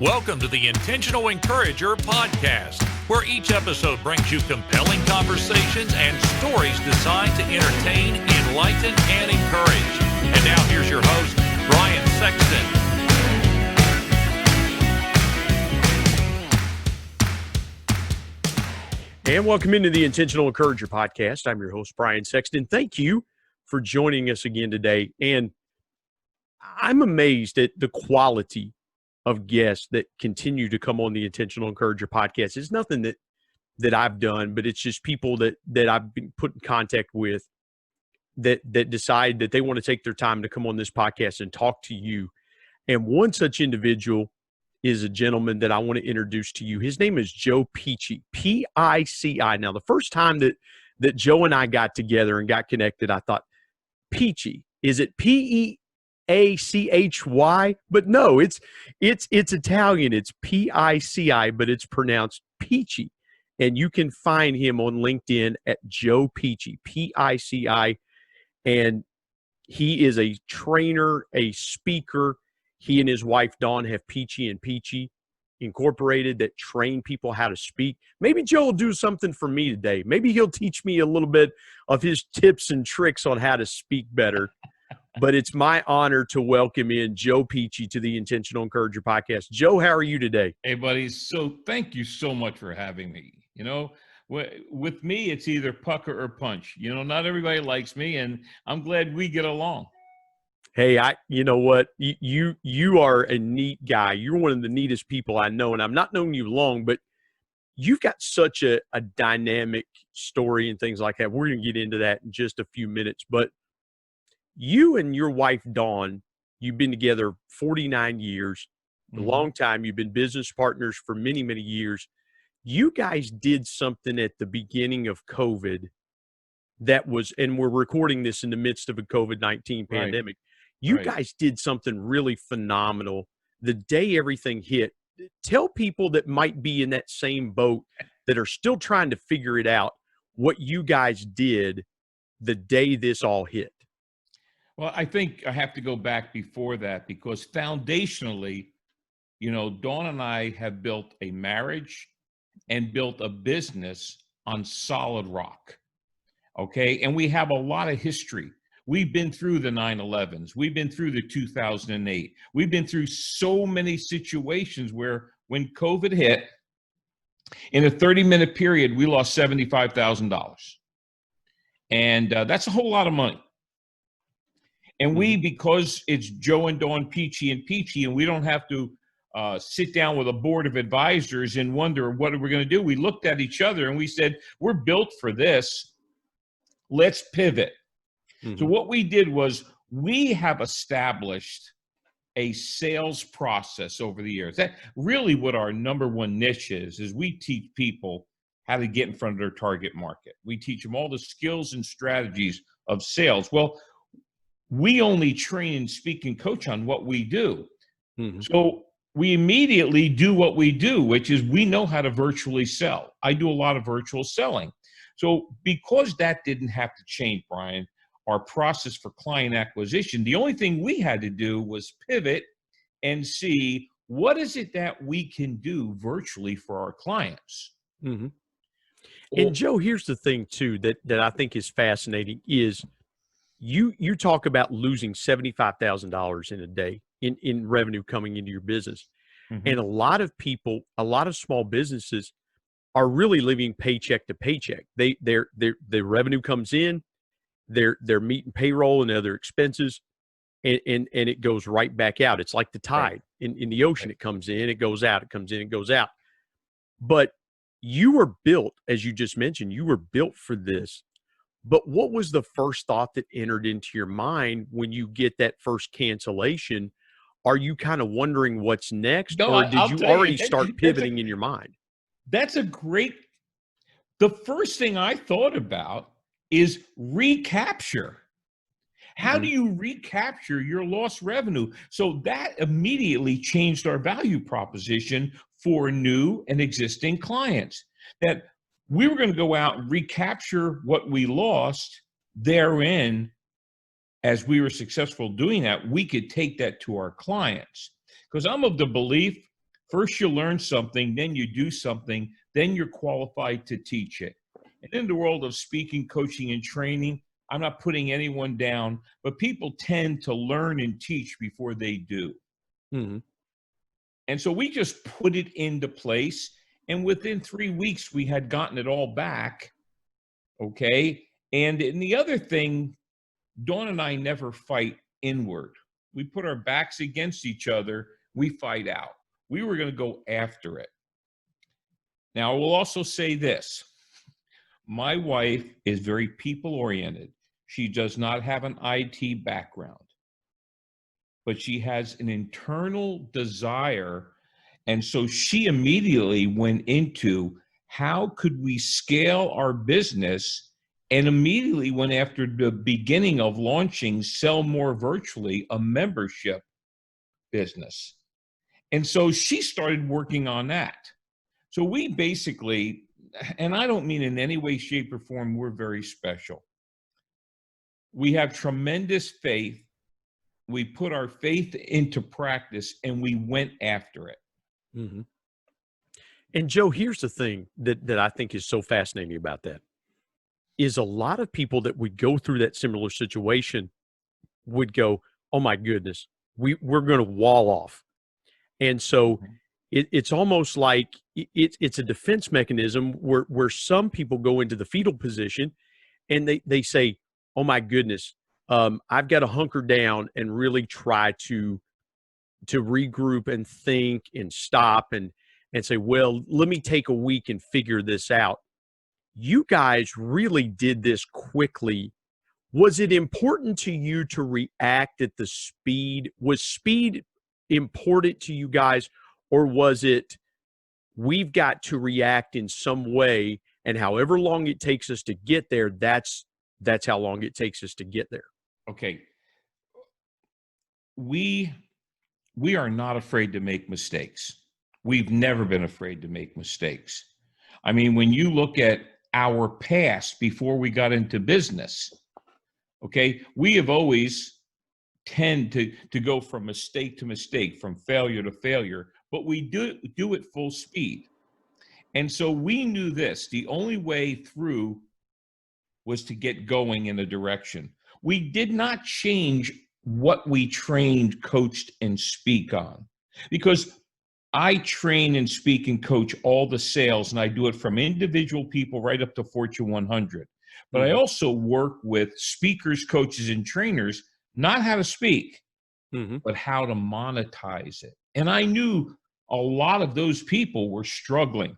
Welcome to the Intentional Encourager podcast, where each episode brings you compelling conversations and stories designed to entertain, enlighten, and encourage. And now here's your host, Brian Sexton. And welcome into the Intentional Encourager podcast. I'm your host, Brian Sexton. Thank you for joining us again today. And I'm amazed at the quality of guests that continue to come on the Intentional Encourager podcast. It's nothing that I've done, but it's just people that I've been put in contact with that decide that they want to take their time to come on this podcast and talk to you. And one such individual is a gentleman that I want to introduce to you. His name is Joe Pici, P-I-C-I. Now, the first time that Joe and I got together and got connected, I thought, Pici, is it P-E-A-C-H-Y? But no, it's Italian. It's P-I-C-I, but it's pronounced Pici. And you can find him on LinkedIn at Joe Pici, P-I-C-I. And he is a trainer, a speaker. He and his wife, Dawn, have Pici and Pici Incorporated that train people how to speak. Maybe Joe will do something for me today. Maybe he'll teach me a little bit of his tips and tricks on how to speak better. But it's my honor to welcome in Joe Pici to the Intentional Encourager podcast. Joe, how are you today? Hey, buddy. So thank you so much for having me. You know, with me, it's either pucker or punch. You know, not everybody likes me, and I'm glad we get along. Hey, you know what? You are a neat guy. You're one of the neatest people I know, and I've not known you long, but you've got such a dynamic story and things like that. We're going to get into that in just a few minutes, but you and your wife, Dawn, you've been together 49 years, a long time. You've been business partners for many, many years. You guys did something at the beginning of COVID that was, and we're recording this in the midst of a COVID-19 pandemic. You guys did something really phenomenal the day everything hit. Tell people that might be in that same boat that are still trying to figure it out what you guys did the day this all hit. Well, I think I have to go back before that because foundationally, you know, Dawn and I have built a marriage and built a business on solid rock. Okay. And we have a lot of history. We've been through the 9/11s. We've been through the 2008. We've been through so many situations where when COVID hit, in a 30-minute period, we lost $75,000. And that's a whole lot of money. And we, because it's Joe and Dawn Pici and Pici, and we don't have to sit down with a board of advisors and wonder what are we going to do. We looked at each other and we said, we're built for this. Let's pivot. So what we did was we have established a sales process over the years. That really what our number one niche is we teach people how to get in front of their target market. We teach them all the skills and strategies of sales. Well, we only train and speak and coach on what we do. So we immediately do what we do, which is we know how to virtually sell. I do a lot of virtual selling. So because that didn't have to change, Brian, our process for client acquisition, the only thing we had to do was pivot and see what is it that we can do virtually for our clients. And Joe, here's the thing too, that I think is fascinating is you talk about losing $75,000 in a day in revenue coming into your business. And a lot of people, a lot of small businesses are really living paycheck to paycheck. Their revenue comes in, they're meeting payroll and other expenses, and it goes right back out. It's like the tide in the ocean. It comes in, it goes out, it comes in, it goes out. But you were built, as you just mentioned, you were built for this. But what was the first thought that entered into your mind when you get that first cancellation? Are you kind of wondering what's next, or did you already start pivoting in your mind? That's a great, the first thing I thought about is recapture. How do you recapture your lost revenue? So that immediately changed our value proposition for new and existing clients, that we were going to go out and recapture what we lost. Therein, as we were successful doing that, we could take that to our clients. Because I'm of the belief First, you learn something, then you do something, then you're qualified to teach it. And in the world of speaking, coaching, and training, I'm not putting anyone down, but people tend to learn and teach before they do. Mm-hmm. And so we just put it into place. And within 3 weeks, we had gotten it all back. Okay. And the other thing, Dawn and I never fight inward. We put our backs against each other. We fight out. We were going to go after it. Now, I will also say this. My wife is very people-oriented. She does not have an IT background, but she has an internal desire. And so she immediately went into how could we scale our business, and immediately went after the beginning of launching Sell More Virtually, a membership business. And so she started working on that. So we basically, and I don't mean in any way, shape, or form we're very special. We have tremendous faith. We put our faith into practice and we went after it. Mm-hmm. And Joe, here's the thing that I think is so fascinating about that is a lot of people that would go through that similar situation would go, oh my goodness, we're going to wall off. And so it's almost like it's a defense mechanism where some people go into the fetal position and they say, oh my goodness, I've got to hunker down and really try to regroup and think and stop and say, well, let me take a week and figure this out. You guys really did this quickly. Was it important to you to react at the speed? Was speed important to you guys, or was it we've got to react in some way, and however long it takes us to get there, that's how long it takes us to get there? Okay. We are not afraid to make mistakes. We've never been afraid to make mistakes. I mean, when you look at our past before we got into business, okay, we have always tend to go from mistake to mistake, from failure to failure, but we do it full speed. And so we knew this, the only way through was to get going in a direction. We did not change what we trained, coached, and speak on, because I train and speak and coach all the sales, and I do it from individual people right up to Fortune 100. But I also work with speakers, coaches, and trainers, not how to speak, but how to monetize it. And I knew a lot of those people were struggling.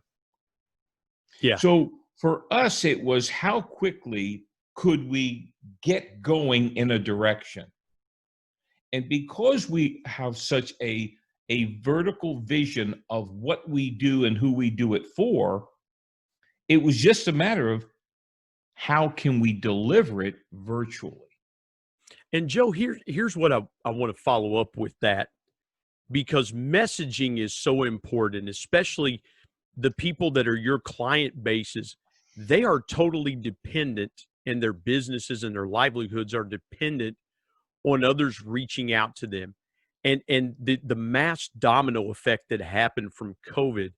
Yeah. So for us, it was how quickly could we get going in a direction? And because we have such a vertical vision of what we do and who we do it for, it was just a matter of how can we deliver it virtually. And Joe, here's what I want to follow up with that, because messaging is so important, especially the people that are your client bases. They are totally dependent, and their businesses and their livelihoods are dependent on others reaching out to them. And the mass domino effect that happened from COVID,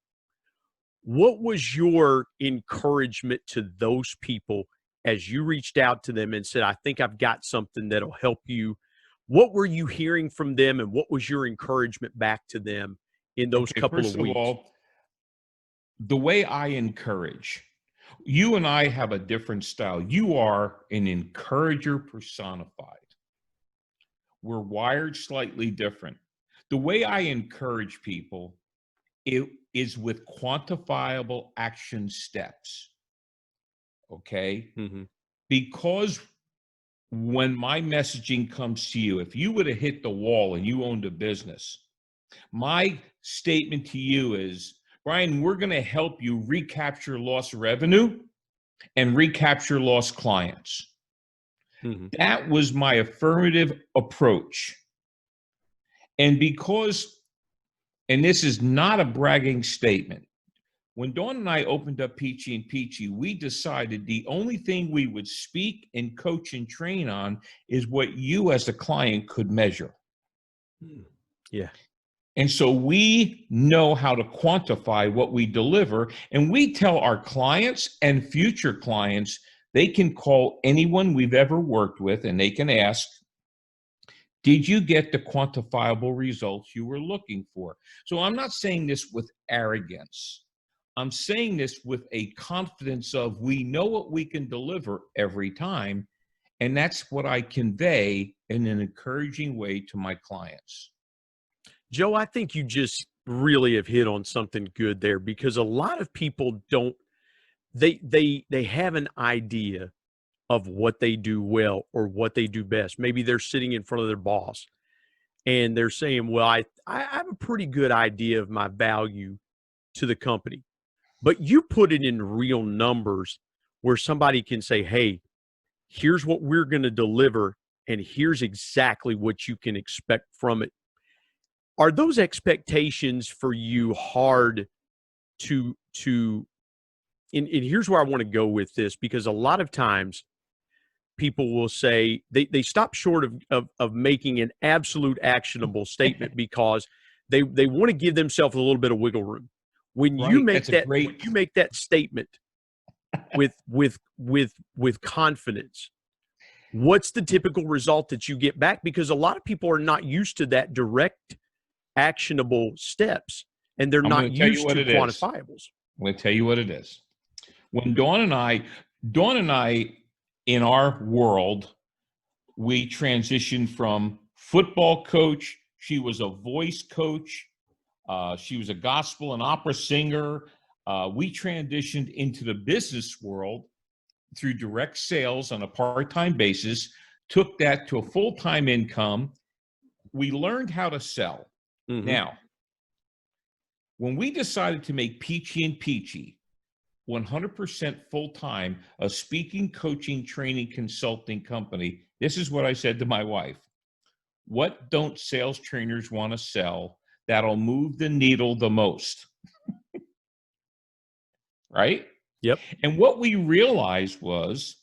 what was your encouragement to those people as you reached out to them and said, I think I've got something that'll help you? What were you hearing from them, and what was your encouragement back to them in those couple of weeks? First of all, the way I encourage, you and I have a different style. You are an encourager personified. We're wired slightly different. The way I encourage people, it is with quantifiable action steps. Okay? Because when my messaging comes to you, if you would have hit the wall and you owned a business, my statement to you is, Brian, we're going to help you recapture lost revenue and recapture lost clients. That was my affirmative approach. And because, and this is not a bragging statement, when Dawn and I opened up Pici and Pici, we decided the only thing we would speak and coach and train on is what you as a client could measure. Yeah. And so we know how to quantify what we deliver, and we tell our clients and future clients they can call anyone we've ever worked with and they can ask, did you get the quantifiable results you were looking for? So I'm not saying this with arrogance. I'm saying this with a confidence of we know what we can deliver every time, and that's what I convey in an encouraging way to my clients. Joe, I think you just really have hit on something good there, because a lot of people don't, they have an idea of what they do well or what they do best. Maybe they're sitting in front of their boss and they're saying, well, I have a pretty good idea of my value to the company. But you put it in real numbers where somebody can say, hey, here's what we're going to deliver, and here's exactly what you can expect from it. Are those expectations for you hard to and here's where I want to go with this, because a lot of times people will say they stop short of making an absolute actionable statement because they want to give themselves a little bit of wiggle room. When you make that statement with confidence, what's the typical result that you get back? Because a lot of people are not used to that direct actionable steps, and they're not used to quantifiables. I'm going to tell you what it is. When Dawn and I, in our world, we transitioned from football coach. She was a voice coach. She was a gospel and opera singer. We transitioned into the business world through direct sales on a part-time basis, took that to a full-time income. We learned how to sell. Mm-hmm. Now, when we decided to make Pici and Pici 100% full-time, a speaking, coaching, training, consulting company, this is what I said to my wife. What don't sales trainers want to sell that'll move the needle the most? Right? Yep. And what we realized was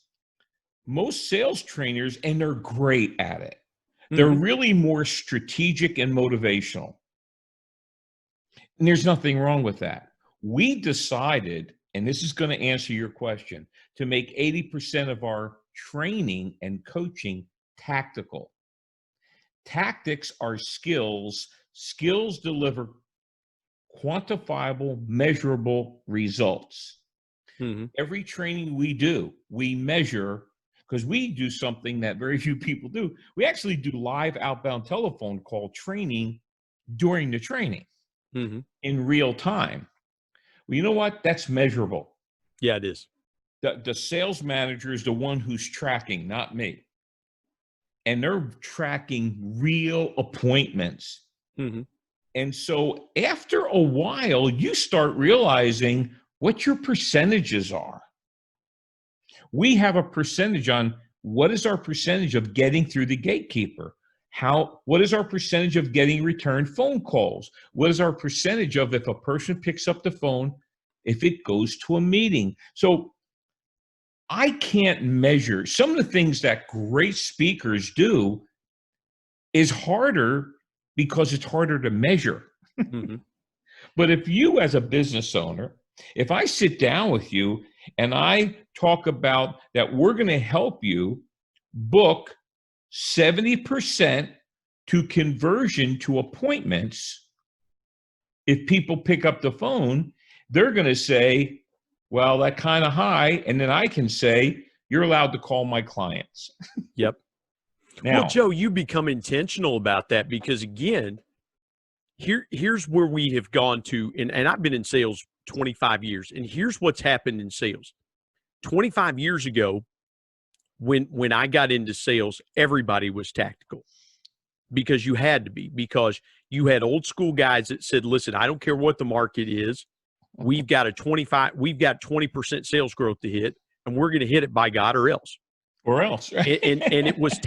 most sales trainers, and they're great at it, they're really more strategic and motivational. And there's nothing wrong with that. We decided, and this is going to answer your question, to make 80% of our training and coaching tactical. Tactics are skills. Skills deliver quantifiable, measurable results. Mm-hmm. Every training we do, we measure, because we do something that very few people do. We actually do live outbound telephone call training during the training in real time. Well, you know what? That's measurable. Yeah, it is. The sales manager is the one who's tracking, not me. And they're tracking real appointments. Mm-hmm. And so after a while, you start realizing what your percentages are. We have a percentage on what is our percentage of getting through the gatekeeper. What is our percentage of getting return phone calls? What is our percentage of if a person picks up the phone, if it goes to a meeting? So I can't measure. Some of the things that great speakers do is harder because it's harder to measure. Mm-hmm. But if you as a business owner, if I sit down with you and I talk about that we're going to help you book 70% to conversion to appointments, if people pick up the phone, they're going to say, well, that's kind of high. And then I can say, you're allowed to call my clients. Yep. Now, well, Joe, you become intentional about that because, again, here's where we have gone to, and I've been in sales 25 years, and here's what's happened in sales. 25 years ago, when I got into sales, everybody was tactical because you had to be, because you had old school guys that said, listen, I don't care what the market is. We've got 20% sales growth to hit, and we're going to hit it by God or else. Or else. Right? and it was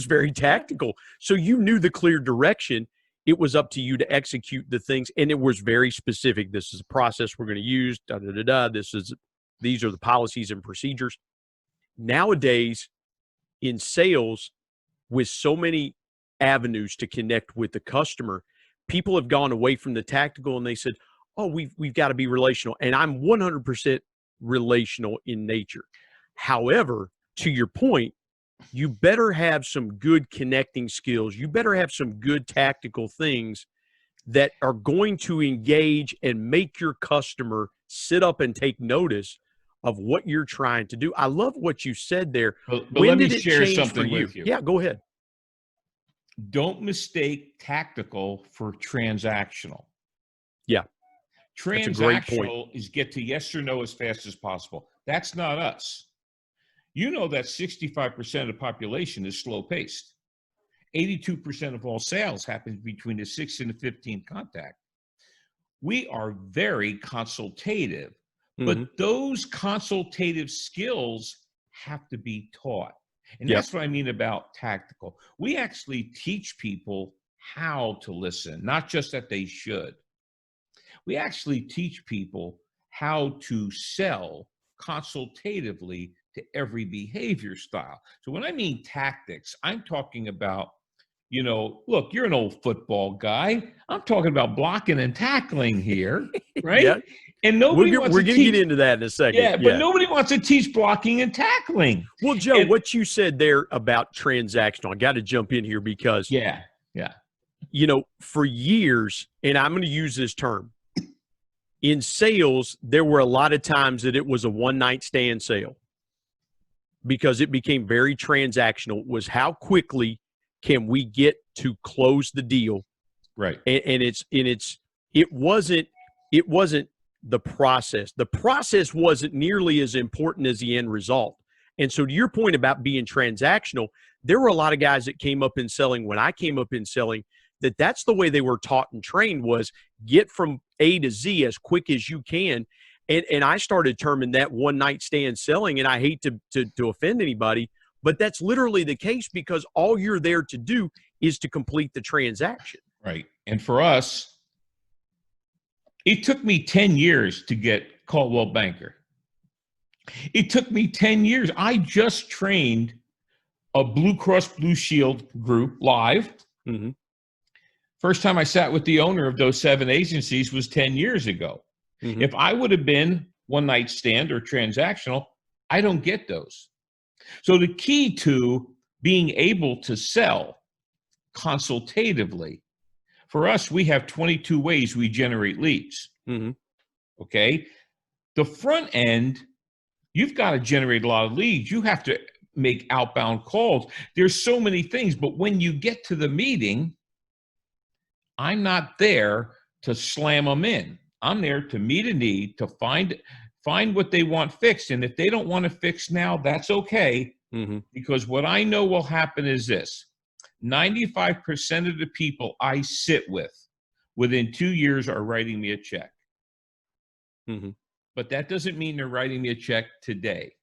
very tactical. So you knew the clear direction. It was up to you to execute the things, and it was very specific. This is a process we're going to use. These are the policies and procedures. Nowadays, in sales, with so many avenues to connect with the customer, people have gone away from the tactical and they said, oh, we've got to be relational. And I'm 100% relational in nature. However, to your point, you better have some good connecting skills. You better have some good tactical things that are going to engage and make your customer sit up and take notice of what you're trying to do. I love what you said there. But when let me did it share change something for you? with you. Yeah, go ahead. Don't mistake tactical for transactional. Yeah. That's a great point. Transactional is get to yes or no as fast as possible. That's not us. You know that 65% of the population is slow paced. 82% of all sales happens between the 6th and the 15th contact. We are very consultative, but those consultative skills have to be taught. And that's what I mean about tactical. We actually teach people how to listen, not just that they should. We actually teach people how to sell consultatively to every behavior style. So when I mean tactics, I'm talking about, you know, look, you're an old football guy. I'm talking about blocking and tackling here, right? Yeah. And nobody wants We're to going to teach. get into that in a second. Yeah, but nobody wants to teach blocking and tackling. Well, Joe, And- what you said there about transactional, I got to jump in here because, yeah. you know, for years, and I'm going to use this term, in sales, there were a lot of times that it was a one-night stand sale because it became very transactional. It was how quickly can we get to close the deal? Right. And it wasn't the process. The process wasn't nearly as important as the end result. And so to your point about being transactional, there were a lot of guys that came up in selling when I came up in selling that's the way they were taught and trained was get from A to Z as quick as you can. And I started terming that one night stand selling. And I hate to offend anybody, but that's literally the case because all you're there to do is to complete the transaction. Right. And for us, it took me 10 years to get Coldwell Banker. It took me 10 years. I just trained a Blue Cross Blue Shield group live. Mm-hmm. First time I sat with the owner of those 7 agencies was 10 years ago. Mm-hmm. If I would have been one night stand or transactional, I don't get those. So the key to being able to sell consultatively, for us, we have 22 ways we generate leads. Mm-hmm. Okay. The front end, you've got to generate a lot of leads. You have to make outbound calls. There's so many things, but when you get to the meeting, I'm not there to slam them in. I'm there to meet a need, to find what they want fixed. And if they don't want to fix now, that's okay. Mm-hmm. Because what I know will happen is this. 95% of the people I sit with within 2 years are writing me a check. Mm-hmm. But that doesn't mean they're writing me a check today.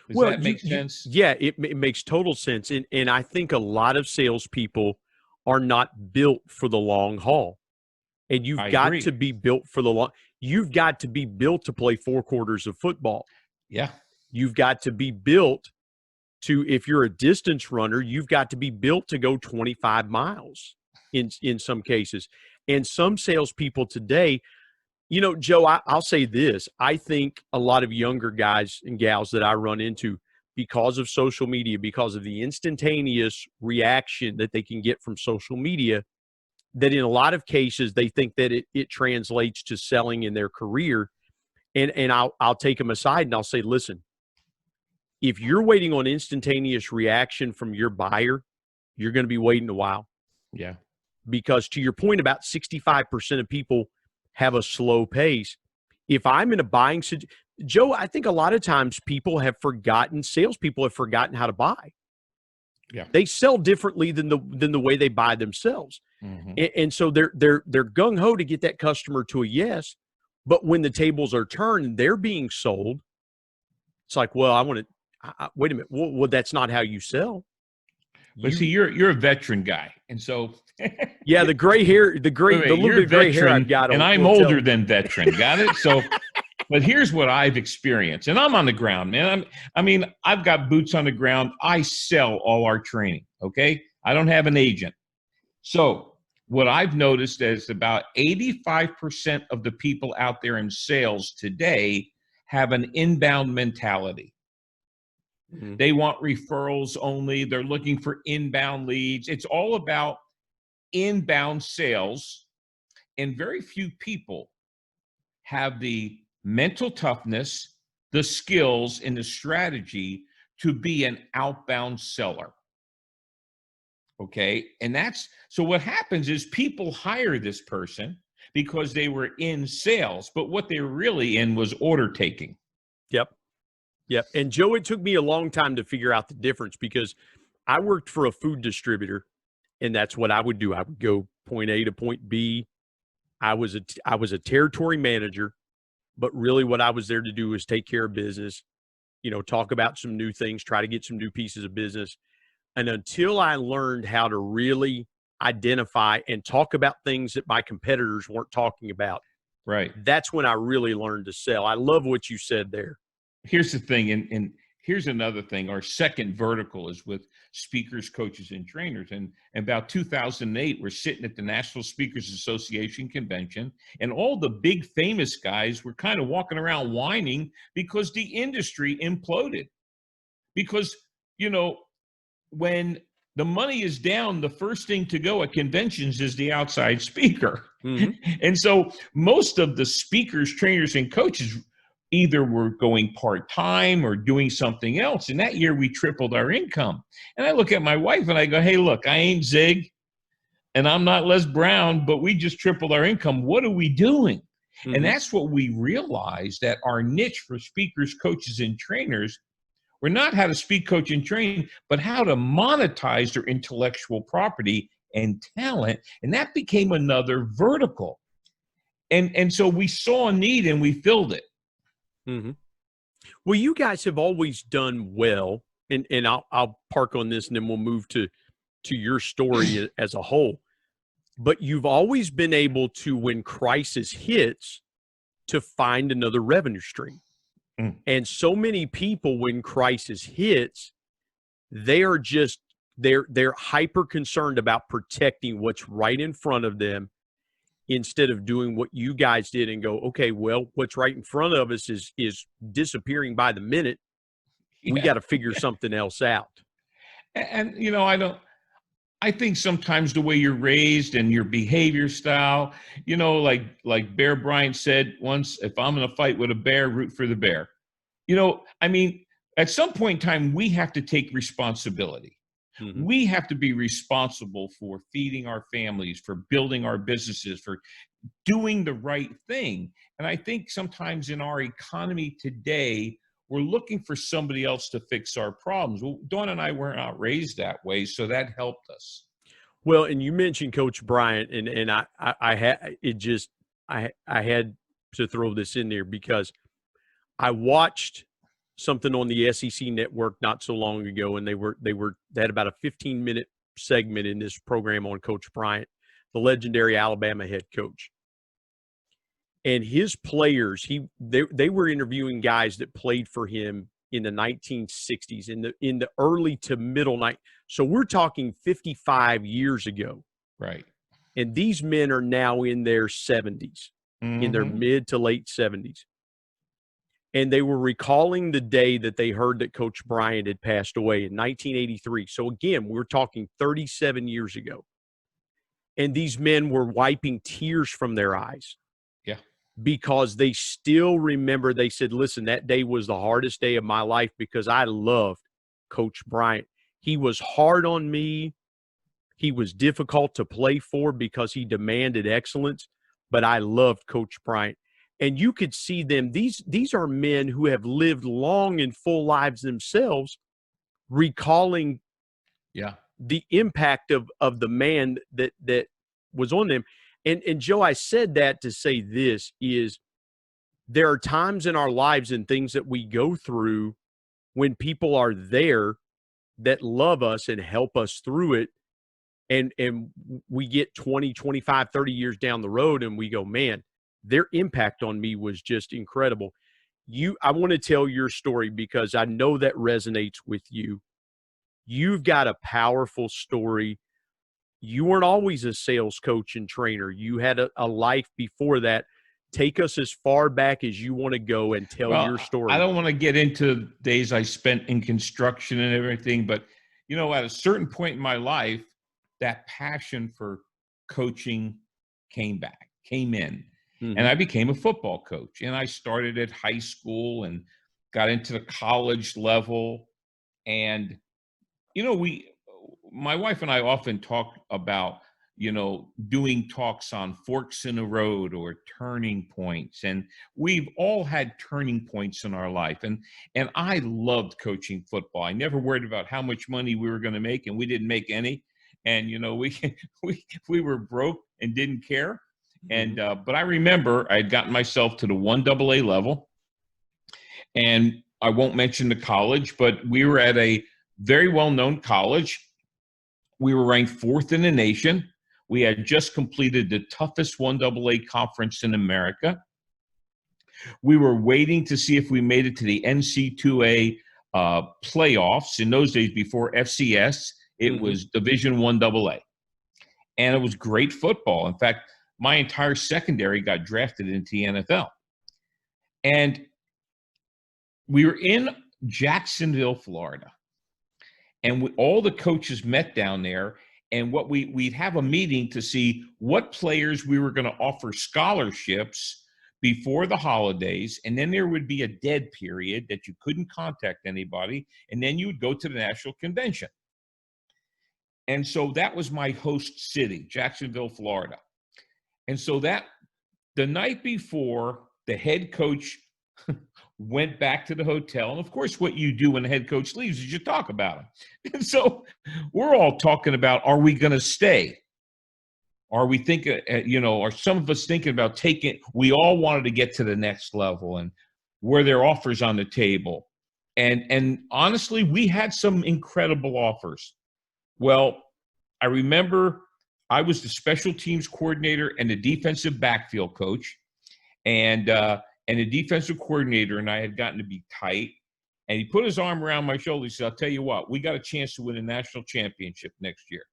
Does Well, that make sense? Yeah, it makes total sense. And I think a lot of salespeople are not built for the long haul. And you've got to be built for the long. You've got to be built to play 4 quarters of football. Yeah. You've got to be built to, if you're a distance runner, you've got to be built to go 25 miles in some cases. And some salespeople today, you know, Joe, I'll say this. I think a lot of younger guys and gals that I run into, because of social media, because of the instantaneous reaction that they can get from social media, that in a lot of cases they think that it translates to selling in their career. And I'll take them aside and I'll say, listen, if you're waiting on instantaneous reaction from your buyer, you're going to be waiting a while. Yeah. Because to your point about 65% of people have a slow pace. If I'm in a buying situation, Joe, I think a lot of times salespeople have forgotten how to buy. Yeah. They sell differently than the way they buy themselves. Mm-hmm. And so they're gung-ho to get that customer to a yes. But when the tables are turned and they're being sold, it's like, well, wait a minute. Well, that's not how you sell. But see, you're a veteran guy. And so yeah, the gray hair, the little bit of gray hair I've got. And I'm older than veteran. Got it? So, but here's what I've experienced. And I'm on the ground, man. I've got boots on the ground. I sell all our training. Okay. I don't have an agent. So what I've noticed is about 85% of the people out there in sales today have an inbound mentality. Mhm. They want referrals only. They're looking for inbound leads. It's all about inbound sales, and very few people have the mental toughness, the skills, and the strategy to be an outbound seller. Okay. And that's so what happens is people hire this person because they were in sales, but what they were really in was order taking. Yep. Yep. And Joe, it took me a long time to figure out the difference because I worked for a food distributor, and that's what I would do. I would go point A to point B. I was a territory manager, but really what I was there to do was take care of business, talk about some new things, try to get some new pieces of business. And until I learned how to really identify and talk about things that my competitors weren't talking about, Right. that's when I really learned to sell. I love what you said there. Here's the thing, and here's another thing. Our second vertical is with speakers, coaches, and trainers. And about 2008, we're sitting at the National Speakers Association convention, and all the big famous guys were kind of walking around whining because the industry imploded. Because, when the money is down, the first thing to go at conventions is the outside speaker. Mm-hmm. And so most of the speakers, trainers, and coaches either were going part-time or doing something else. And that year we tripled our income. And I look at my wife and I go, hey, look, I ain't Zig and I'm not Les Brown, but we just tripled our income. What are we doing? Mm-hmm. And that's what we realized, that our niche for speakers, coaches, and trainers were not how to speak, coach, and train, but how to monetize their intellectual property and talent. And that became another vertical. And so we saw a need and we filled it. Mm-hmm. Well, you guys have always done well, and I'll park on this, and then we'll move to your story as a whole. But you've always been able to, when crisis hits, to find another revenue stream. Mm. And so many people, when crisis hits, they are just they're hyper concerned about protecting what's right in front of them, instead of doing what you guys did and go, okay, well, what's right in front of us is disappearing by the minute. We got to figure something else out. And I think sometimes the way you're raised and your behavior style, like Bear Bryant said once, if I'm going to fight with a bear, root for the bear. At some point in time, we have to take responsibility. Mm-hmm. We have to be responsible for feeding our families, for building our businesses, for doing the right thing. And I think sometimes in our economy today, we're looking for somebody else to fix our problems. Well, Dawn and I weren't not raised that way, so that helped us. Well, and you mentioned Coach Bryant, and I had to throw this in there because I watched something on the SEC network not so long ago, and they had about a 15-minute segment in this program on Coach Bryant, the legendary Alabama head coach. And his players, they were interviewing guys that played for him in the 1960s, in the early to middle night. So we're talking 55 years ago. Right. And these men are now in their 70s, in their mid to late 70s. And they were recalling the day that they heard that Coach Bryant had passed away in 1983. So again, we're talking 37 years ago. And these men were wiping tears from their eyes. Yeah. Because they still remember, they said, listen, that day was the hardest day of my life because I loved Coach Bryant. He was hard on me. He was difficult to play for because he demanded excellence, but I loved Coach Bryant. And you could see them. These are men who have lived long and full lives themselves, recalling the impact of the man that was on them. And Joe, I said that to say this is there are times in our lives and things that we go through when people are there that love us and help us through it. And we get 20, 25, 30 years down the road and we go, man, their impact on me was just incredible. I want to tell your story because I know that resonates with you. You've got a powerful story you weren't always a sales coach and trainer. You had a life before that. Take us as far back as you want to go and tell your story. I don't want to get into days I spent in construction and everything, but, at a certain point in my life, that passion for coaching came in. Mm-hmm. And I became a football coach. And I started at high school and got into the college level. And, my wife and I often talk about, doing talks on forks in the road or turning points. And we've all had turning points in our life. And I loved coaching football. I never worried about how much money we were going to make, and we didn't make any. And, we were broke and didn't care. And, but I remember I had gotten myself to the 1AA level, and I won't mention the college, but we were at a very well-known college. We were ranked 4th in the nation. We had just completed the toughest 1AA conference in America. We were waiting to see if we made it to the NC2A playoffs. In those days, before FCS, it was Division 1AA. And it was great football. In fact, my entire secondary got drafted into the NFL. And we were in Jacksonville, Florida. And all the coaches met down there. And we'd have a meeting to see what players we were going to offer scholarships before the holidays. And then there would be a dead period that you couldn't contact anybody. And then you would go to the national convention. And so that was my host city, Jacksonville, Florida. And so the night before, the head coach went back to the hotel. And of course, what you do when the head coach leaves is you talk about him. And so we're all talking about, are we going to stay? Are we thinking, are some of us thinking about we all wanted to get to the next level, and were there offers on the table? And honestly, we had some incredible offers. Well, I remember I was the special teams coordinator and the defensive backfield coach. And the defensive coordinator and I had gotten to be tight. And he put his arm around my shoulder. He said, I'll tell you what, we got a chance to win a national championship next year.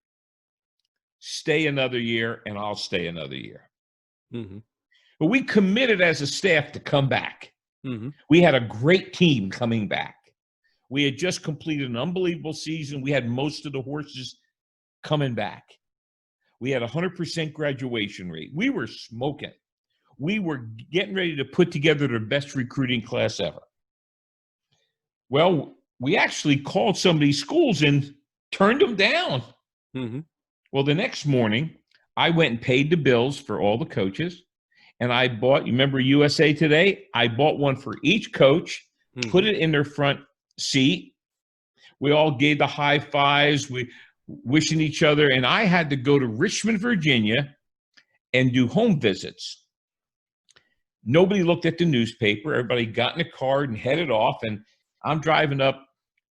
Stay another year, and I'll stay another year. Mm-hmm. But we committed as a staff to come back. Mm-hmm. We had a great team coming back. We had just completed an unbelievable season. We had most of the horses coming back. We had 100% graduation rate. We were smoking. We were getting ready to put together the best recruiting class ever. Well, we actually called some of these schools and turned them down. Mm-hmm. Well, the next morning, I went and paid the bills for all the coaches. And I bought, you remember USA Today? I bought one for each coach, put it in their front seat. We all gave the high fives, we wishing each other. And I had to go to Richmond, Virginia, and do home visits. Nobody looked at the newspaper. Everybody got in a car and headed off. And I'm driving up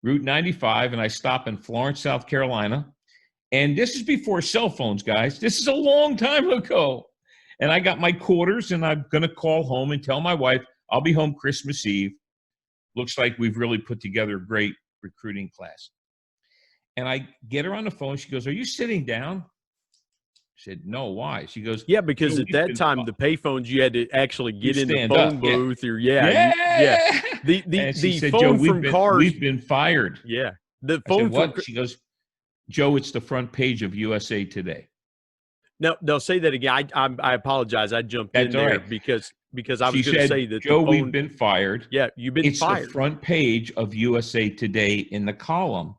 Route 95, and I stop in Florence, South Carolina. And this is before cell phones, guys. This is a long time ago. And I got my quarters, and I'm going to call home and tell my wife, I'll be home Christmas Eve. Looks like we've really put together a great recruiting class. And I get her on the phone. She goes, are you sitting down? I said, no, why? She goes, yeah, because at that time, the payphones, you had to actually get in the phone booth. Or The said, phone Joe, from cars. We've been fired. Yeah. The phone phone what? She goes, Joe, it's the front page of USA Today. No, say that again. I apologize. I jumped in there right. because I was going to say that Joe, the phone, we've been fired. Yeah, you've been fired. It's the front page of USA Today in the column.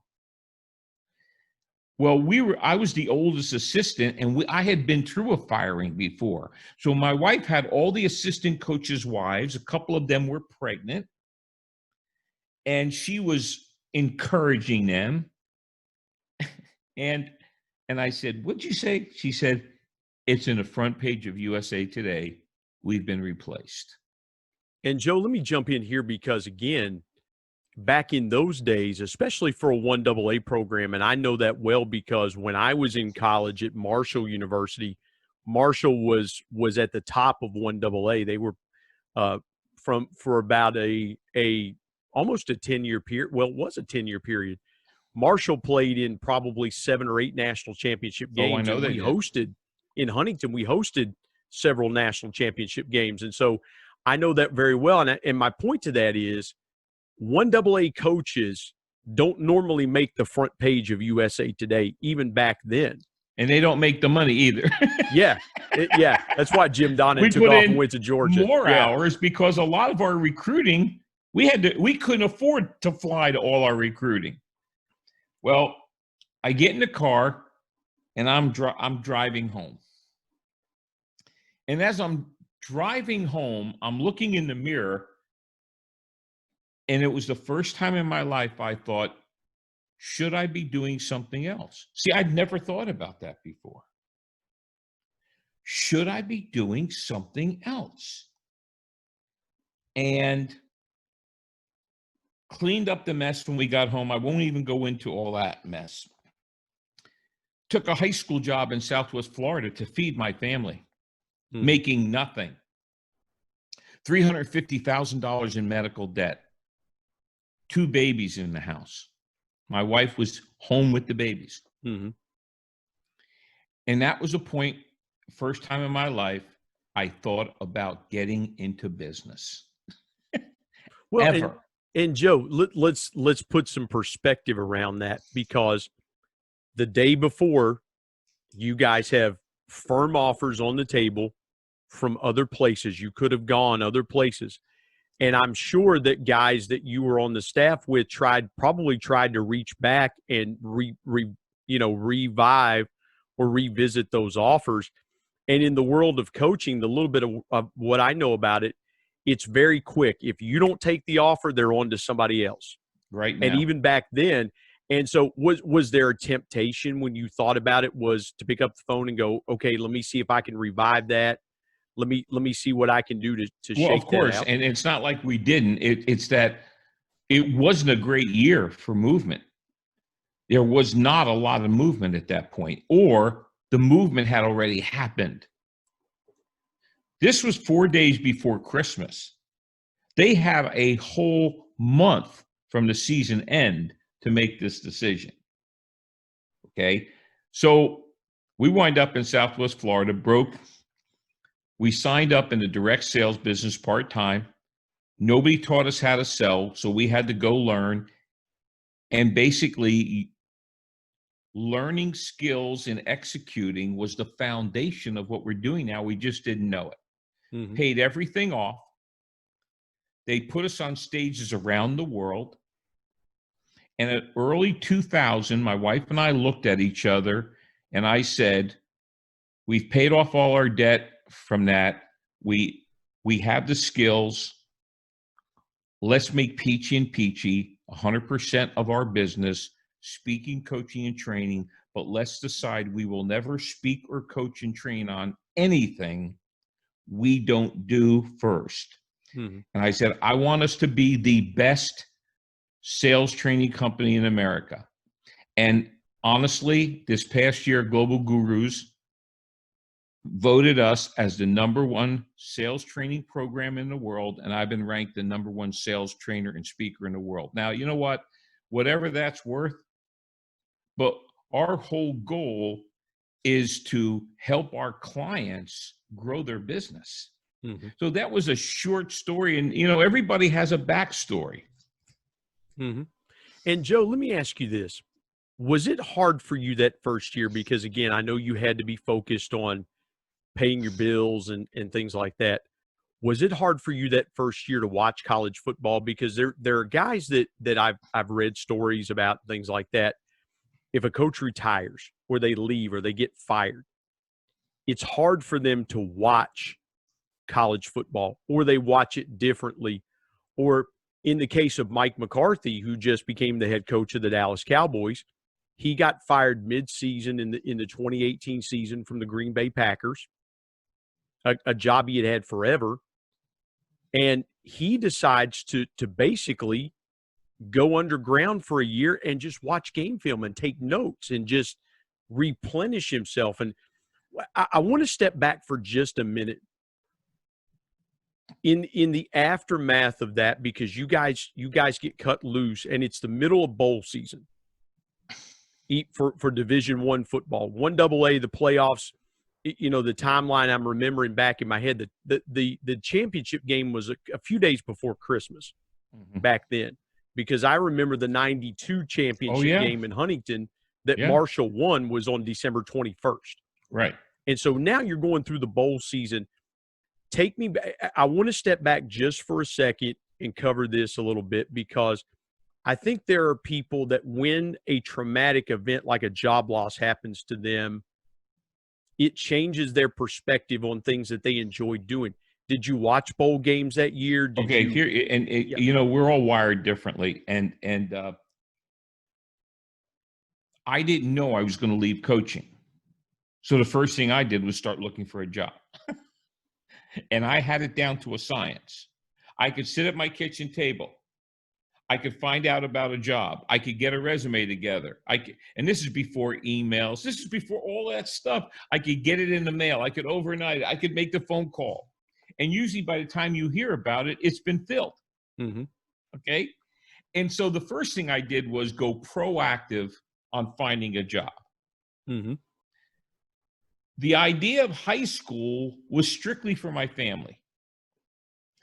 Well, I was the oldest assistant, and I had been through a firing before. So my wife had all the assistant coaches' wives. A couple of them were pregnant, and she was encouraging them. And I said, what'd you say? She said, it's in the front page of USA Today. We've been replaced. And Joe, let me jump in here because, again, back in those days, especially for a 1AA program, and I know that well because when I was in college at Marshall University, Marshall was at the top of 1AA. They were for about a almost a 10-year period. Well, it was a 10-year period. Marshall played in probably 7 or 8 national championship games. Oh, I know and they we did. hosted in Huntington. We hosted several national championship games, and so I know that very well. And my point to that is, 1AA coaches don't normally make the front page of USA Today, even back then. And they don't make the money either. Yeah, that's why Jim Donnan took off and went to Georgia. More hours because a lot of our recruiting, we couldn't afford to fly to all our recruiting. Well, I get in the car and I'm driving home. And as I'm driving home, I'm looking in the mirror, and it was the first time in my life I thought, should I be doing something else? See, I'd never thought about that before. Should I be doing something else? And cleaned up the mess when we got home. I won't even go into all that mess. Took a high school job in Southwest Florida to feed my family, making nothing. $350,000 in medical debt. 2 babies in the house. My wife was home with the babies. Mm-hmm. And that was a point, first time in my life, I thought about getting into business. Well, Ever. And Joe, let's put some perspective around that, because the day before, you guys have firm offers on the table from other places. You could have gone other places. And I'm sure that guys that you were on the staff with probably tried to reach back and revive or revisit those offers. And in the world of coaching, the little bit of what I know about it, it's very quick. If you don't take the offer, they're on to somebody else. Right now. And even back then. And so was there a temptation when you thought about it, was to pick up the phone and go, okay, let me see if I can revive that. Let me see what I can do to shake that out. Well, of course, and it's not like we didn't. It's that it wasn't a great year for movement. There was not a lot of movement at that point, or the movement had already happened. This was 4 days before Christmas. They have a whole month from the season end to make this decision. Okay, so we wind up in Southwest Florida, broke. We signed up in the direct sales business part-time. Nobody taught us how to sell, so we had to go learn. And basically, learning skills and executing was the foundation of what we're doing now. We just didn't know it. Mm-hmm. Paid everything off. They put us on stages around the world. And at early 2000, my wife and I looked at each other, and I said, we've paid off all our debt from that. We have the skills. Let's make Pici and Pici 100% of our business, speaking, coaching, and training, but let's decide we will never speak or coach and train on anything we don't do first. Mm-hmm. And I said, I want us to be the best sales training company in America. And honestly, this past year, Global Gurus voted us as the #1 sales training program in the world, and I've been ranked the #1 sales trainer and speaker in the world. Now, you know what? Whatever that's worth, but our whole goal is to help our clients grow their business. Mm-hmm. So that was a short story, and everybody has a backstory. Mm-hmm. And Joe, let me ask you this. Was it hard for you that first year? Because again, I know you had to be focused on paying your bills and things like that. Was it hard for you that first year to watch college football? Because there are guys that I've read stories about, things like that. If a coach retires or they leave or they get fired, it's hard for them to watch college football, or they watch it differently. Or in the case of Mike McCarthy, who just became the head coach of the Dallas Cowboys, he got fired mid-season in the 2018 season from the Green Bay Packers, a job he had had forever. And he decides to basically go underground for a year and just watch game film and take notes and just replenish himself. And I want to step back for just a minute in the aftermath of that, because you guys get cut loose and it's the middle of bowl season. for Division I football. 1AA, the playoffs, you know, the timeline I'm remembering back in my head, that the championship game was a few days before Christmas back then, because I remember the 92 championship game in Huntington that Marshall won was on December 21st. Right. And so now you're going through the bowl season. Take me back. I want to step back just for a second and cover this a little bit, because I think there are people that when a traumatic event like a job loss happens to them, it changes their perspective on things that they enjoy doing. Did you watch bowl games that year? You know, we're all wired differently. And I didn't know I was going to leave coaching. So the first thing I did was start looking for a job. And I had it down to a science. I could sit at my kitchen table. I could find out about a job. I could get a resume together. And this is before emails. This is before all that stuff. I could get it in the mail. I could overnight it. I could make the phone call. And usually by the time you hear about it, it's been filled. Mm-hmm. Okay? And so the first thing I did was go proactive on finding a job. Mm-hmm. The idea of high school was strictly for my family.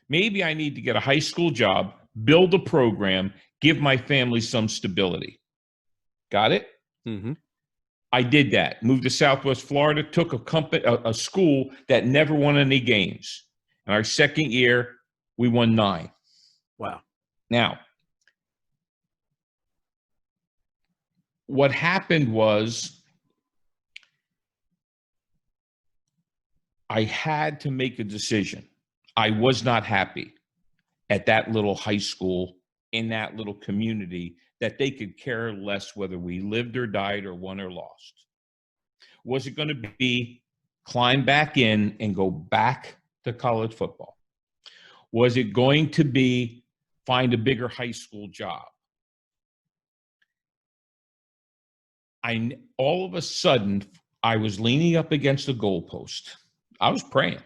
Maybe I need to get a high school job, build a program, give my family some stability. Got it? Mm-hmm. I did that. Moved to Southwest Florida, took a school that never won any games. And our second year, we won 9. Wow. Now, what happened was I had to make a decision. I was not happy at that little high school in that little community that they could care less whether we lived or died or won or lost. Was it going to be climb back in and go back to college football? Was it going to be find a bigger high school job? All of a sudden, I was leaning up against a goalpost. I was praying.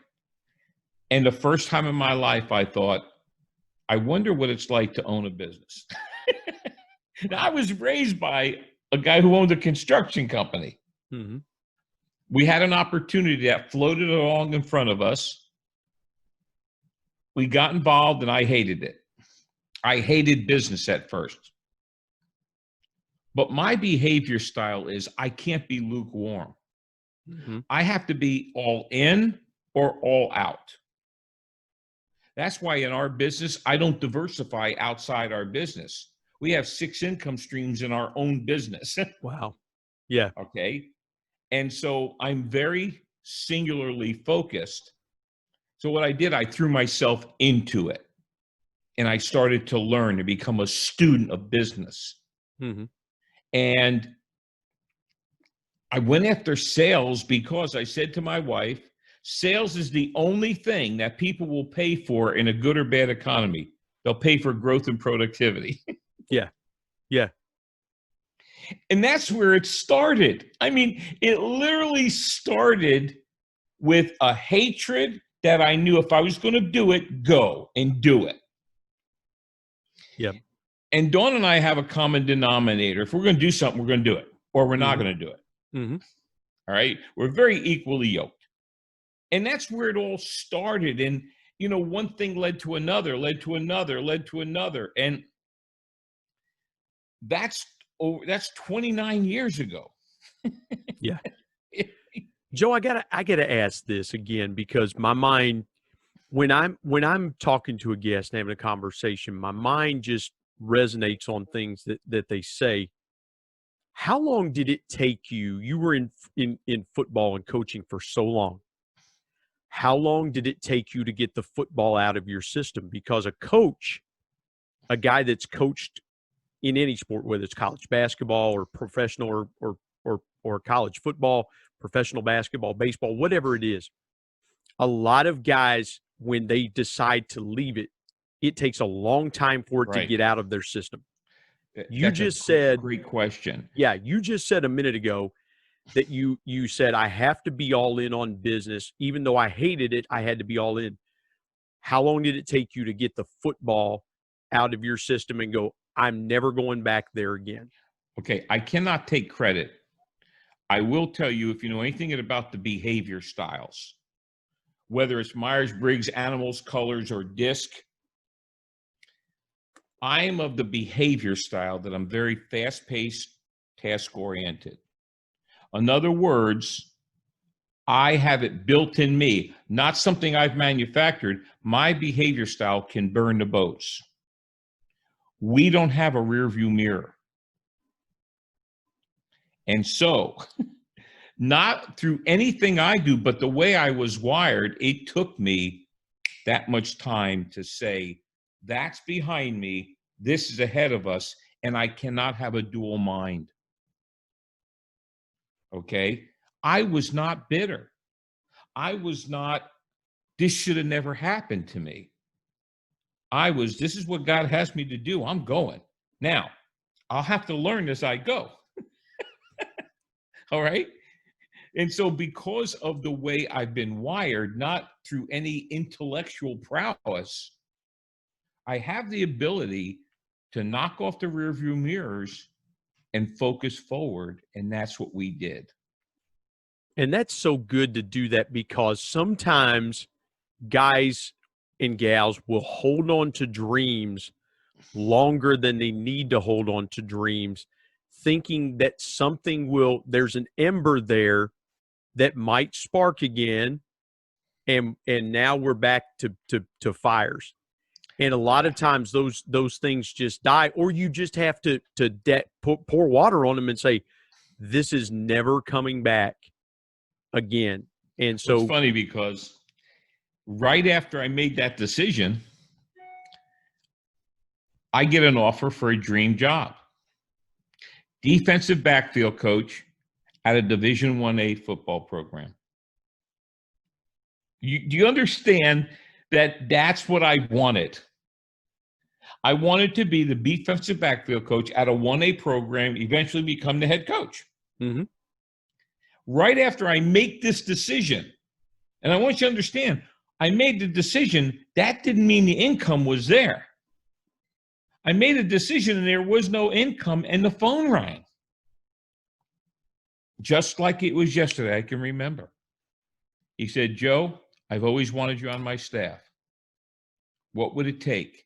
And the first time in my life, I thought, I wonder what it's like to own a business. Now, I was raised by a guy who owned a construction company. Mm-hmm. We had an opportunity that floated along in front of us. We got involved, and I hated it. I hated business at first. But my behavior style is I can't be lukewarm. Mm-hmm. I have to be all in or all out. That's why in our business, I don't diversify outside our business. We have 6 income streams in our own business. Wow. Yeah. Okay. And so I'm very singularly focused. So what I did, I threw myself into it. And I started to learn to become a student of business. Mm-hmm. And I went after sales because I said to my wife, sales is the only thing that people will pay for in a good or bad economy. They'll pay for growth and productivity. Yeah. Yeah. And that's where it started. I mean, it literally started with a hatred that I knew if I was going to do it, go and do it. Yeah. And Dawn and I have a common denominator. If we're going to do something, we're going to do it, or we're not going to do it. Mm-hmm. All right. We're very equally yoked. And that's where it all started. And, you know, one thing led to another, led to another, led to another. And that's 29 years ago. Yeah. Joe, I gotta ask this again, because my mind, when I'm talking to a guest and having a conversation, my mind just resonates on things that they say. How long did it take you? You were in football and coaching for so long. How long did it take you to get the football out of your system? Because a coach, a guy that's coached in any sport, whether it's college basketball or professional or college football, professional basketball, baseball, whatever it is, a lot of guys, when they decide to leave it, it takes a long time for it to get out of their system. You just said, great question. Yeah, you just said a minute ago that you said, I have to be all in on business. Even though I hated it, I had to be all in. How long did it take you to get the football out of your system and go, I'm never going back there again? Okay, I cannot take credit. I will tell you, if you know anything about the behavior styles, whether it's Myers-Briggs, animals, colors, or DISC, I am of the behavior style that I'm very fast-paced, task-oriented. In other words, I have it built in me, not something I've manufactured. My behavior style can burn the boats. We don't have a rear view mirror. And so, not through anything I do, but the way I was wired, it took me that much time to say, that's behind me, this is ahead of us, and I cannot have a dual mind. Okay? I was not bitter. I was not, this should have never happened to me. I was, this is what God has me to do. I'm going. Now, I'll have to learn as I go. All right? And so because of the way I've been wired, not through any intellectual prowess, I have the ability to knock off the rearview mirrors and focus forward. And that's what we did. And that's so good to do that, because sometimes guys and gals will hold on to dreams longer than they need to hold on to dreams, thinking that there's an ember there that might spark again, and now we're back to fires. And a lot of times those things just die, or you just have to pour water on them and say, this is never coming back again. And so it's funny because right after I made that decision, I get an offer for a dream job. Defensive backfield coach at a Division 1A football program. Do you understand that that's what I wanted? I wanted to be the defensive backfield coach at a 1A program, eventually become the head coach. Mm-hmm. Right after I make this decision, and I want you to understand, I made the decision, that didn't mean the income was there. I made a decision and there was no income, and the phone rang. Just like it was yesterday, I can remember. He said, Joe, I've always wanted you on my staff. What would it take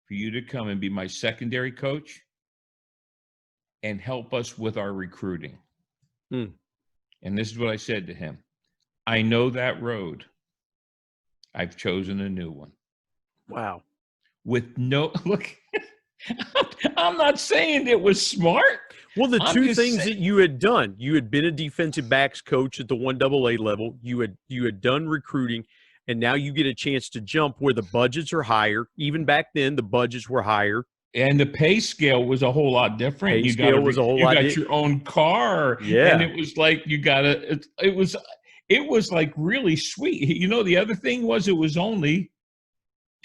for you to come and be my secondary coach and help us with our recruiting? And this is what I said to him. I know that road. I've chosen a new one. Wow. With no, look, I'm not saying it was smart. Well, the two things that you had done, you had been a defensive backs coach at the 1AA level. You had done recruiting, and now you get a chance to jump where the budgets are higher. Even back then, the budgets were higher. And the pay scale was a whole lot different. You got your own car. Yeah. And it was like, it was like really sweet. You know, the other thing was, it was only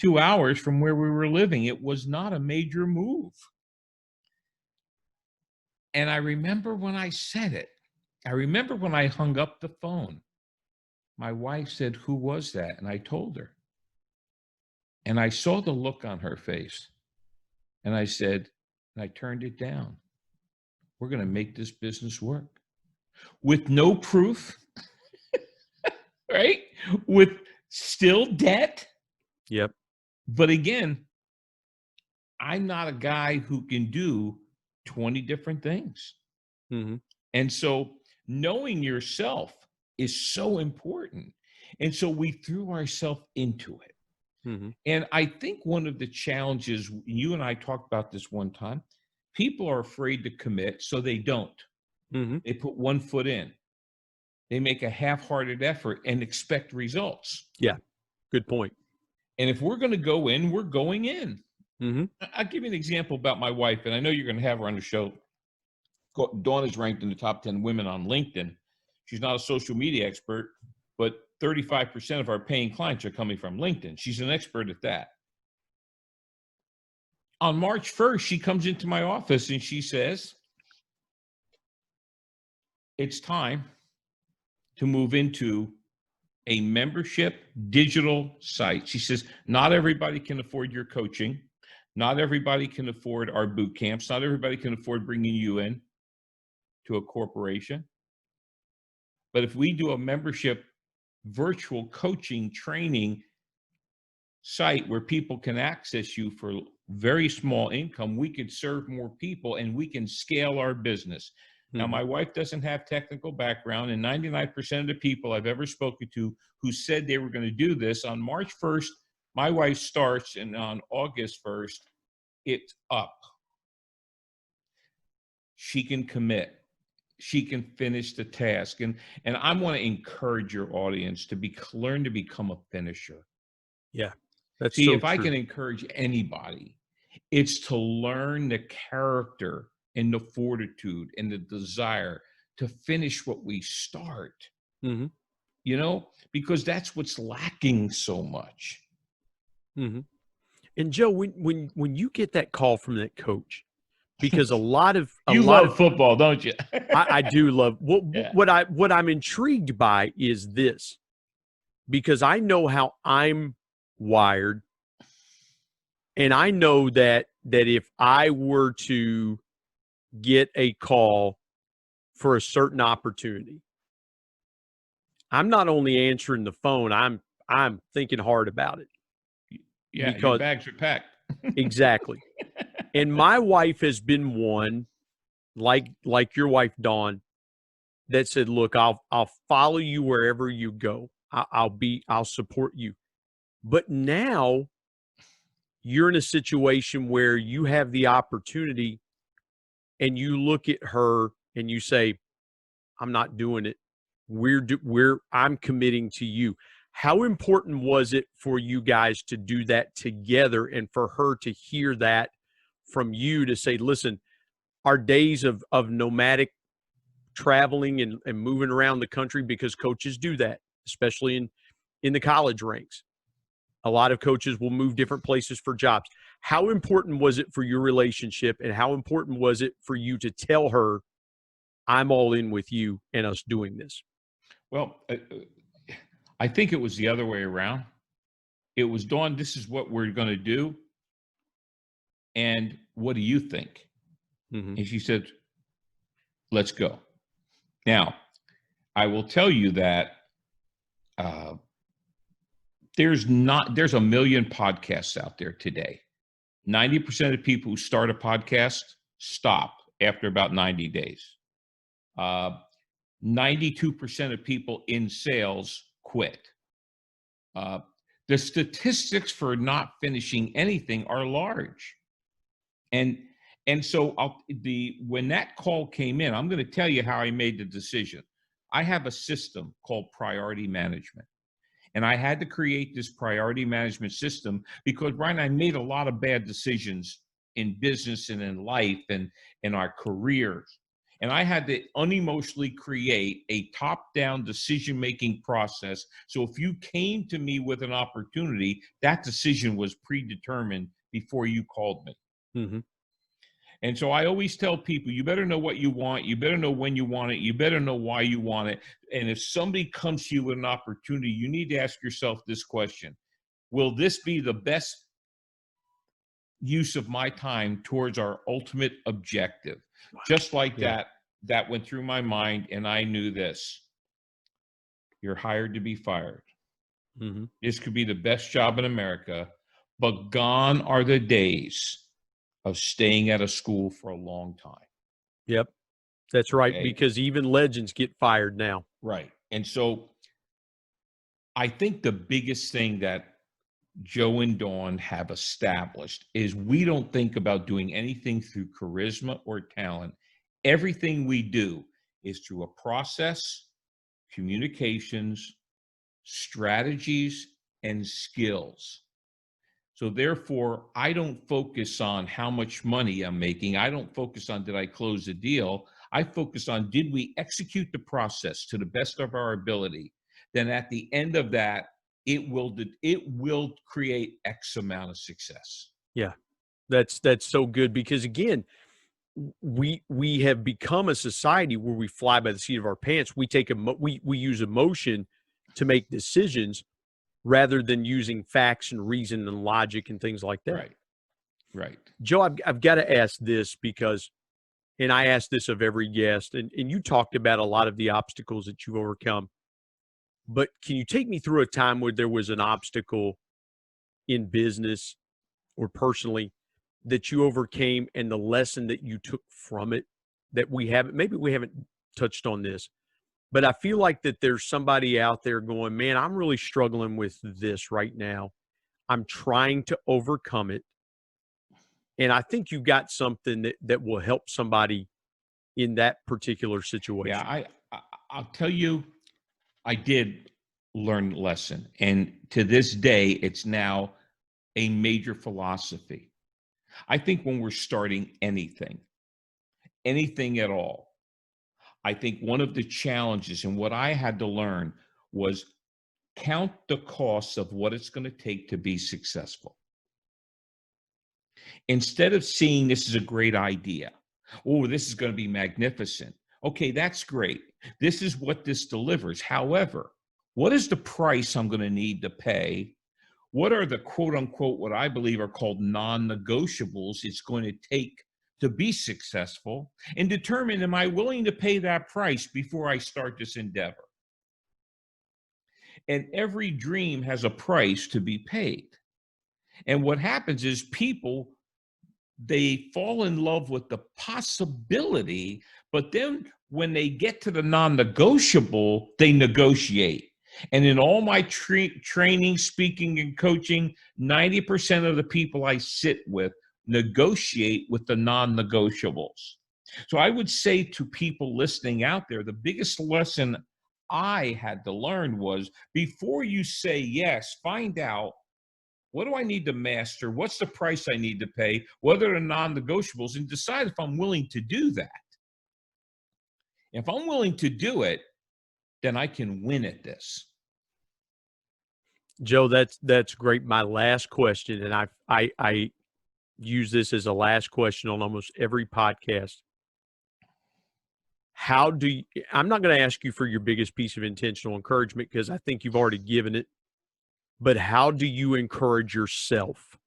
2 hours from where we were living. It was not a major move. And I remember when I said it, I remember when I hung up the phone, my wife said, who was that? And I told her. And I saw the look on her face. And I said, and I turned it down. We're going to make this business work. With no proof, right? With still debt. Yep. But again, I'm not a guy who can do 20 different things. Mm-hmm. And so knowing yourself is so important. And so we threw ourselves into it. Mm-hmm. And I think one of the challenges, you and I talked about this one time, people are afraid to commit, so they don't. Mm-hmm. They put one foot in. They make a half-hearted effort and expect results. Yeah, good point. And if we're going to go in, we're going in. Mm-hmm. I'll give you an example about my wife, and I know you're going to have her on the show. Dawn is ranked in the top 10 women on LinkedIn. She's not a social media expert, but 35% of our paying clients are coming from LinkedIn. She's an expert at that. On March 1st, she comes into my office and she says, it's time to move into a membership digital site. She says, not everybody can afford your coaching. Not everybody can afford our boot camps. Not everybody can afford bringing you in. to a corporation. But if we do a membership virtual coaching training site where people can access you for very small income, we could serve more people and we can scale our business. Now, my wife doesn't have technical background, and 99% of the people I've ever spoken to who said they were going to do this, on March 1st, my wife starts, and on August 1st, it's up. She can commit. She can finish the task. And I want to encourage your audience to learn to become a finisher. Yeah. That's See, so if true. I can encourage anybody, it's to learn the character and the fortitude and the desire to finish what we start. Mm-hmm. You know, because that's what's lacking so much. Mm-hmm. And Joe, when you get that call from that coach, because a lot of football, don't you? I do love what I'm intrigued by is this, because I know how I'm wired, and I know that if I were to get a call for a certain opportunity, I'm not only answering the phone, I'm thinking hard about it. Yeah, because your bags are packed. Exactly. And my wife has been one, like your wife, Dawn, that said, look, I'll follow you wherever you go. I'll support you. But now you're in a situation where you have the opportunity, and you look at her and you say, I'm not doing it. I'm committing to you. How important was it for you guys to do that together, and for her to hear that from you, to say, listen, our days of nomadic traveling and moving around the country, because coaches do that, especially in the college ranks. A lot of coaches will move different places for jobs. How important was it for your relationship, and how important was it for you to tell her, I'm all in with you and us doing this? Well, I think it was the other way around. It was, Dawn, this is what we're going to do. And what do you think? Mm-hmm. And she said, let's go. Now, I will tell you that there's a million podcasts out there today. 90% of people who start a podcast stop after about 90 days. 92% of people in sales quit. The statistics for not finishing anything are large. And so when that call came in, I'm going to tell you how I made the decision. I have a system called priority management. And I had to create this priority management system because, Brian, I made a lot of bad decisions in business and in life and in our careers. And I had to unemotionally create a top-down decision-making process. So if you came to me with an opportunity, that decision was predetermined before you called me. Mm-hmm. And so I always tell people, you better know what you want. You better know when you want it. You better know why you want it. And if somebody comes to you with an opportunity, you need to ask yourself this question: will this be the best use of my time towards our ultimate objective? Wow. Just like that went through my mind, and I knew this: you're hired to be fired. Mm-hmm. This could be the best job in America, but gone are the days of staying at a school for a long time. Yep, that's right. Okay. Because even legends get fired now. Right. And so I think the biggest thing that Joe and Dawn have established is we don't think about doing anything through charisma or talent. Everything we do is through a process, communications, strategies, and skills. So therefore, I don't focus on how much money I'm making. I don't focus on, did I close a deal? I focus on, did we execute the process to the best of our ability? Then at the end of that, it will create X amount of success. Yeah, that's so good, because again, we have become a society where we fly by the seat of our pants. We we use emotion to make decisions, rather than using facts and reason and logic and things like that. Right. Joe, I've got to ask this, because and I ask this of every guest, and you talked about a lot of the obstacles that you've overcome, but can you take me through a time where there was an obstacle in business or personally that you overcame and the lesson that you took from it that maybe we haven't touched on this, but I feel like that there's somebody out there going, man, I'm really struggling with this right now. I'm trying to overcome it. And I think you got something that will help somebody in that particular situation. Yeah, I'll tell you, I did learn a lesson. And to this day, it's now a major philosophy. I think when we're starting anything at all, I think one of the challenges and what I had to learn was count the costs of what it's going to take to be successful. Instead of seeing this is a great idea, oh, this is going to be magnificent. Okay, that's great. This is what this delivers. However, what is the price I'm going to need to pay? What are the quote unquote, what I believe are called non-negotiables it's going to take to be successful, and determine, am I willing to pay that price before I start this endeavor? And every dream has a price to be paid. And what happens is people, they fall in love with the possibility, but then when they get to the non-negotiable, they negotiate. And in all my training, speaking, and coaching, 90% of the people I sit with negotiate with the non-negotiables. So I would say to people listening out there, the biggest lesson I had to learn was, before you say yes, find out, what do I need to master? What's the price I need to pay? What are the non-negotiables? And decide if I'm willing to do that. If I'm willing to do it, then I can win at this. Joe, that's great. My last question, and I use this as a last question on almost every podcast. I'm not going to ask you for your biggest piece of intentional encouragement because I think you've already given it, but how do you encourage yourself,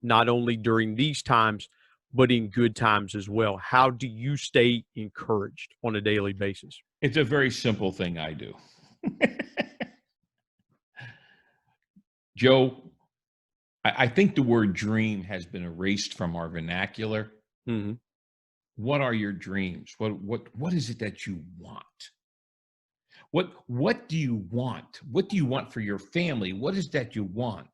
not only during these times, but in good times as well? How do you stay encouraged on a daily basis? It's a very simple thing I do. Joe, I think the word dream has been erased from our vernacular. Mm-hmm. What are your dreams? What is it that you want? What do you want? What do you want for your family? What is that you want?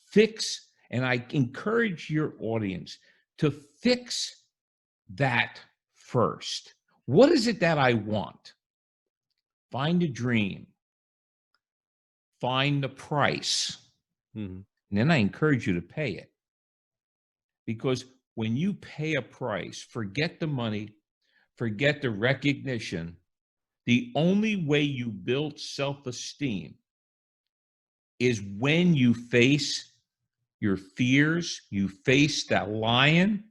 Fix, and I encourage your audience to fix that first. What is it that I want? Find a dream. Find the price. Mm-hmm. And then I encourage you to pay it. Because when you pay a price, forget the money, forget the recognition. The only way you build self-esteem is when you face your fears, you face that lion,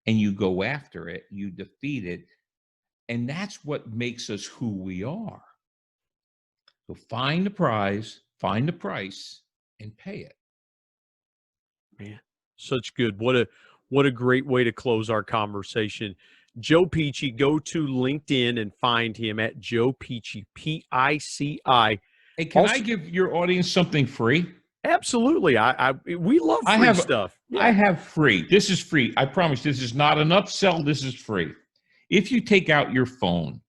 and you go after it, you defeat it. And that's what makes us who we are. So find the prize, find the price, and pay it. Man, such good. What a great way to close our conversation. Joe Pici, go to LinkedIn and find him at Joe Pici, P-I-C-I. Hey, can I give your audience something free? Absolutely. We love free stuff. Yeah. I have free. This is free. I promise this is not an upsell. This is free. If you take out your phone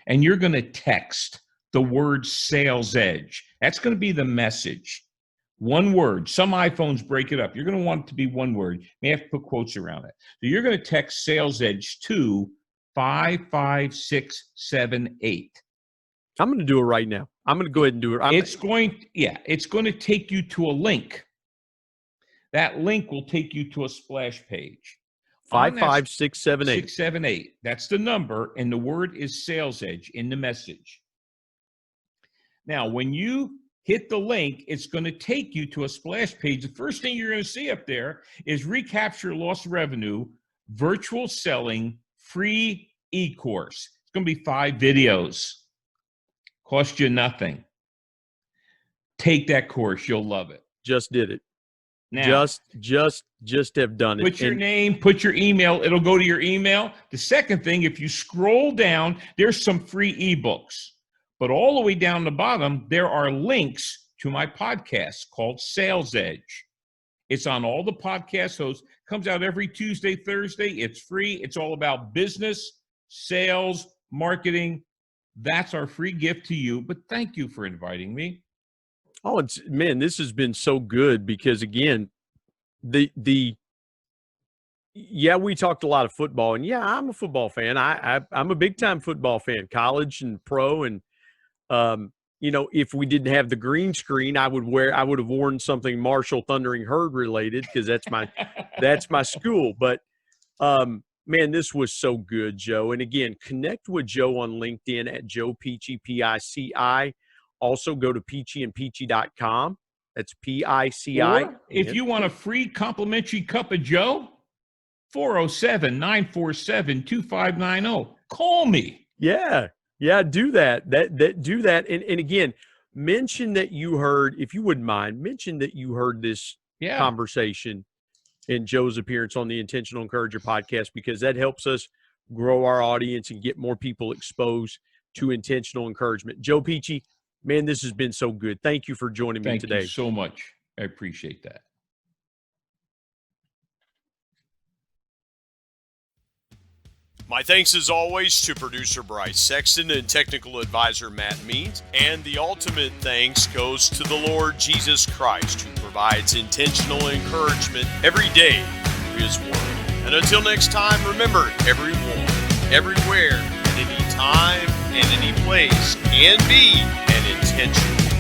and you're going to text the word sales edge, that's going to be the message. One word. Some iPhones break it up. You're going to want it to be one word. You may have to put quotes around it. So you're going to text sales edge to 55678. I'm going to do it right now. I'm going to go ahead and do it. It's going to take you to a link. That link will take you to a splash page. 55678. 678. That's the number, and the word is sales edge in the message. Now, when you hit the link, it's going to take you to a splash page. The first thing you're going to see up there is Recapture Lost Revenue, Virtual Selling, Free e-course. It's going to be 5 videos. Cost you nothing. Take that course. You'll love it. Just did it. Now, just have done it. put your name, put your email. It'll go to your email. The second thing, if you scroll down, there's some free ebooks. But all the way down the bottom, there are links to my podcast called Sales Edge. It's on all the podcast hosts. Comes out every Tuesday, Thursday. It's free. It's all about business, sales, marketing. That's our free gift to you. But thank you for inviting me. Oh, man, this has been so good because, again, yeah, we talked a lot of football, and yeah, I'm a football fan. I'm a big time football fan, college and pro. And, if we didn't have the green screen, I would have worn something Marshall Thundering Herd related because that's my school. But, man, this was so good, Joe. And again, connect with Joe on LinkedIn at Joe Pici, P-I-C-I. Also, go to peachyandpeachy.com. That's P-I-C-I. Or if you want a free complimentary cup of Joe, 407-947-2590. Call me. Yeah, do that. Do that. And again, mention that you heard, if you wouldn't mind, mention that you heard this conversation in Joe's appearance on the Intentional Encourager podcast, because that helps us grow our audience and get more people exposed to intentional encouragement. Joe Pici, man, this has been so good. Thank you for joining me today. Thank you so much. I appreciate that. My thanks as always to producer Bryce Sexton and technical advisor Matt Means. And the ultimate thanks goes to the Lord Jesus Christ, who provides intentional encouragement every day through His Word. And until next time, remember, everyone, everywhere, at any time, and any place can be an intentional